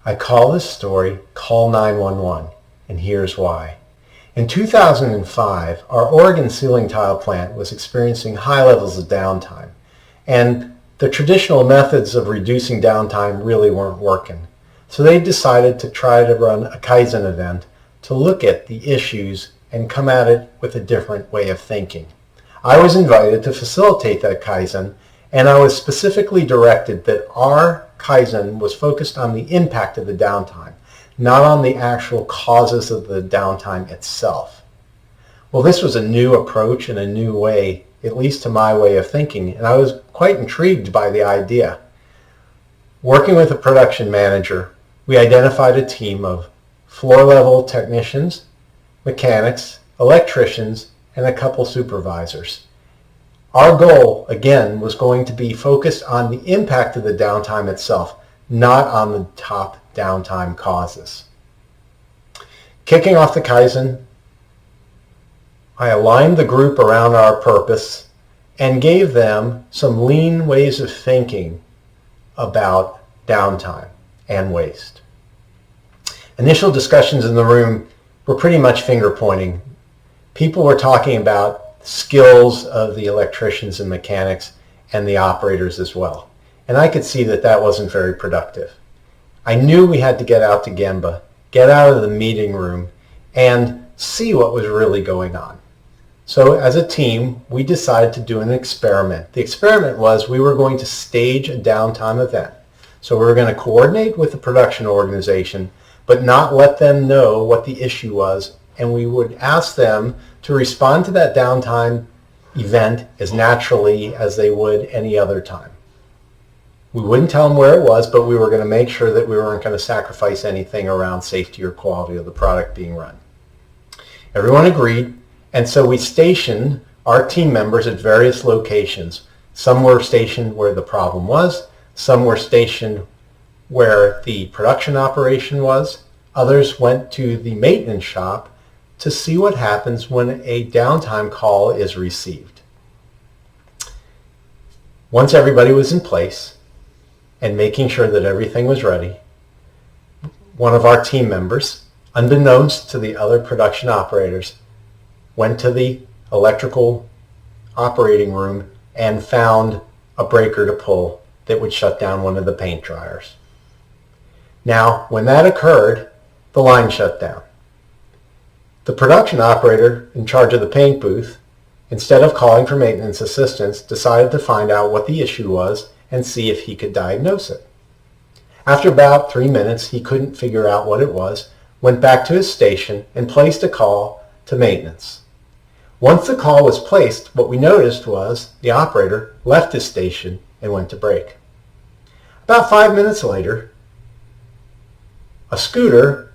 I call this story Call 911, and here's why. In 2005, our Oregon ceiling tile plant was experiencing high levels of downtime, and the traditional methods of reducing downtime really weren't working. So they decided to try to run a Kaizen event to look at the issues and come at it with a different way of thinking. I was invited to facilitate that Kaizen, and I was specifically directed that our Kaizen was focused on the impact of the downtime, not on the actual causes of the downtime itself. Well, this was a new approach and a new way, at least to my way of thinking, and I was quite intrigued by the idea. Working with a production manager, we identified a team of floor-level technicians, mechanics, electricians, and a couple supervisors. Our goal, again, was going to be focused on the impact of the downtime itself, not on the top downtime causes. Kicking off the Kaizen, I aligned the group around our purpose and gave them some lean ways of thinking about downtime and waste. Initial discussions in the room were pretty much finger-pointing. People were talking about skills of the electricians and mechanics and the operators as well. And I could see that that wasn't very productive. I knew we had to get out to Gemba, get out of the meeting room, and see what was really going on. So as a team, we decided to do an experiment. The experiment was we were going to stage a downtime event. So we were going to coordinate with the production organization, but not let them know what the issue was, and we would ask them to respond to that downtime event as naturally as they would any other time. We wouldn't tell them where it was, but we were going to make sure that we weren't going to sacrifice anything around safety or quality of the product being run. Everyone agreed, and so we stationed our team members at various locations. Some were stationed where the problem was, some were stationed where the production operation was, others went to the maintenance shop to see what happens when a downtime call is received. Once everybody was in place and making sure that everything was ready, one of our team members, unbeknownst to the other production operators, went to the electrical operating room and found a breaker to pull that would shut down one of the paint dryers. Now, when that occurred, the line shut down. The production operator in charge of the paint booth, instead of calling for maintenance assistance, decided to find out what the issue was and see if he could diagnose it. After about 3 minutes, he couldn't figure out what it was, went back to his station, and placed a call to maintenance. Once the call was placed, what we noticed was the operator left his station and went to break. About 5 minutes later, a scooter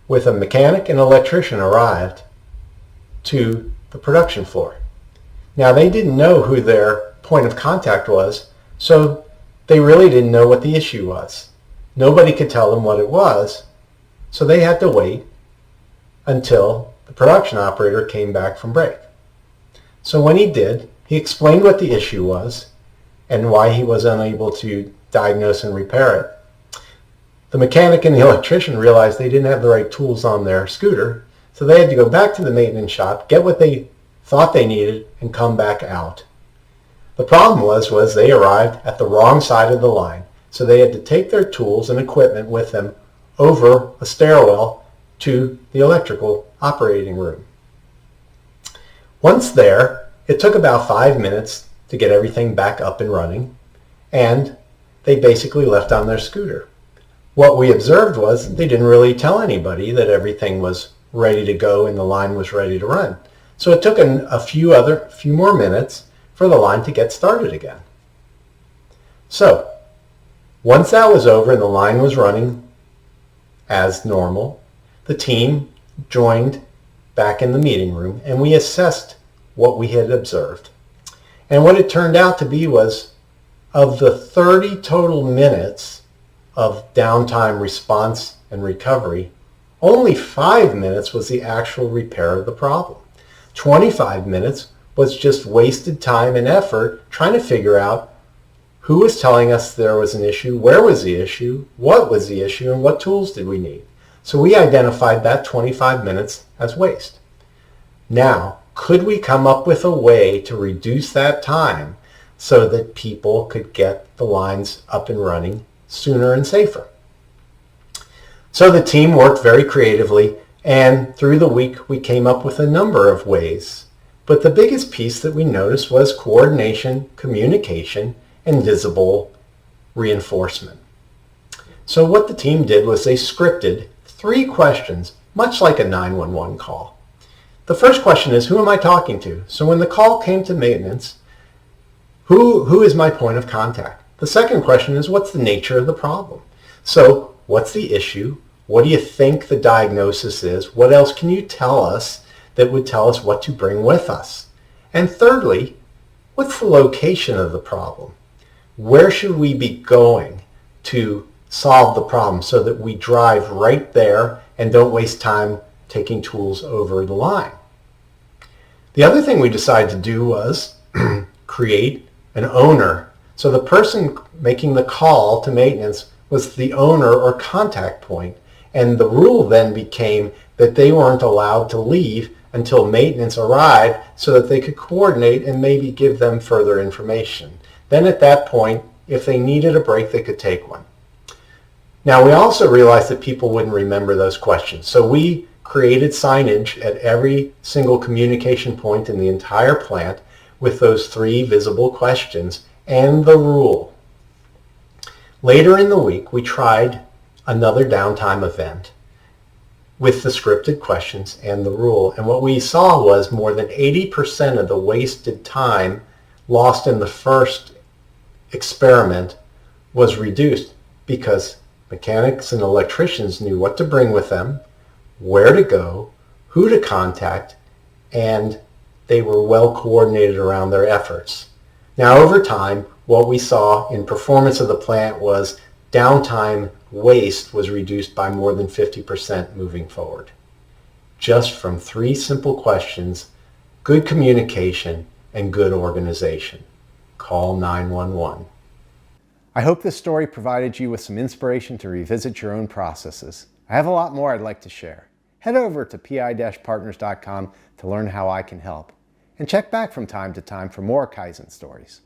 with a mechanic and electrician arrived to the production floor. Now, they didn't know who their point of contact was, so they really didn't know what the issue was. Nobody could tell them what it was, so they had to wait until the production operator came back from break. So when he did, he explained what the issue was and why he was unable to diagnose and repair it. The mechanic and the electrician realized they didn't have the right tools on their scooter, so they had to go back to the maintenance shop, get what they thought they needed, and come back out. The problem was they arrived at the wrong side of the line, so they had to take their tools and equipment with them over a stairwell to the electrical operating room. Once there, it took about 5 minutes to get everything back up and running, and they basically left on their scooter. What we observed was they didn't really tell anybody that everything was ready to go and the line was ready to run. So it took a few more minutes for the line to get started again. So once that was over and the line was running as normal, the team joined back in the meeting room and we assessed what we had observed. And what it turned out to be was, of the 30 total minutes of downtime response and recovery, only 5 minutes was the actual repair of the problem. 25 minutes was just wasted time and effort trying to figure out Who was telling us there was an issue? Where was the issue? What was the issue? And what tools did we need? So we identified that 25 minutes as waste. Now, could we come up with a way to reduce that time so that people could get the lines up and running sooner and safer? So the team worked very creatively, and through the week we came up with a number of ways. But the biggest piece that we noticed was coordination, communication, and visible reinforcement. So what the team did was they scripted 3 questions, much like a 911 call. The first question is, who am I talking to? So when the call came to maintenance, who is my point of contact? The second question is, what's the nature of the problem? So what's the issue? What do you think the diagnosis is? What else can you tell us that would tell us what to bring with us? And thirdly, what's the location of the problem? Where should we be going to solve the problem so that we drive right there and don't waste time taking tools over the line? The other thing we decided to do was create an owner. So the person making the call to maintenance was the owner or contact point. And the rule then became that they weren't allowed to leave until maintenance arrived so that they could coordinate and maybe give them further information. Then at that point, if they needed a break, they could take one. Now, we also realized that people wouldn't remember those questions. So we created signage at every single communication point in the entire plant with those 3 visible questions and the rule. Later in the week, we tried another downtime event with the scripted questions and the rule. And what we saw was more than 80% of the wasted time lost in the first experiment was reduced because mechanics and electricians knew what to bring with them, where to go, who to contact, and they were well coordinated around their efforts. Now, over time, what we saw in performance of the plant was downtime waste was reduced by more than 50% moving forward. Just from 3 simple questions, good communication, and good organization. Call 911. I hope this story provided you with some inspiration to revisit your own processes. I have a lot more I'd like to share. Head over to pi-partners.com to learn how I can help. And check back from time to time for more Kaizen stories.